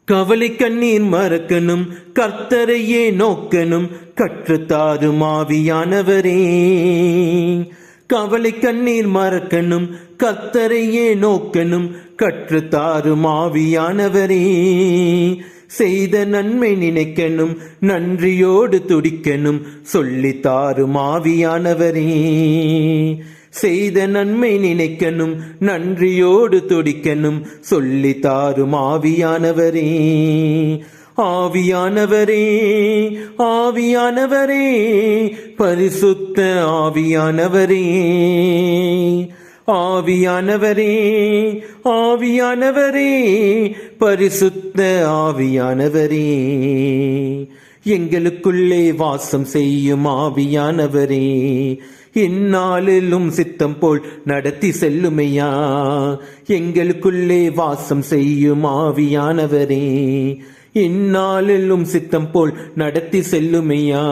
கவலை கண்ணீர் மறக்கணும், கர்த்தரையே நோக்கணும், கற்றுத்தாரும் ஆவியானவரே. கவலை கண்ணீர் மறக்கணும், கர்த்தரையே நோக்கணும், கற்றுத்தாரும் ஆவியானவரே. செய்த நன்மை நினைக்கணும், நன்றியோடு துடிக்கணும், சொல்லித்தாரும் ஆவியானவரே. செய்த நன்மை நினைக்கணும், நன்றியோடு துடிக்கணும், சொல்லி தாரும் ஆவியானவரே. ஆவியானவரே, ஆவியானவரே, பரிசுத்த ஆவியானவரே. ஆவியானவரே, ஆவியானவரே, பரிசுத்த ஆவியானவரே. எங்களுக்குள்ளே வாசம் செய்யும் ஆவியானவரே, இந்நாளிலும் சித்தம் போல் நடத்தி செல்லுமையா. எங்களுக்குள்ளே வாசம் செய்யும் ஆவியானவரே, இந்நாளிலும் சித்தம் போல் நடத்தி செல்லுமையா.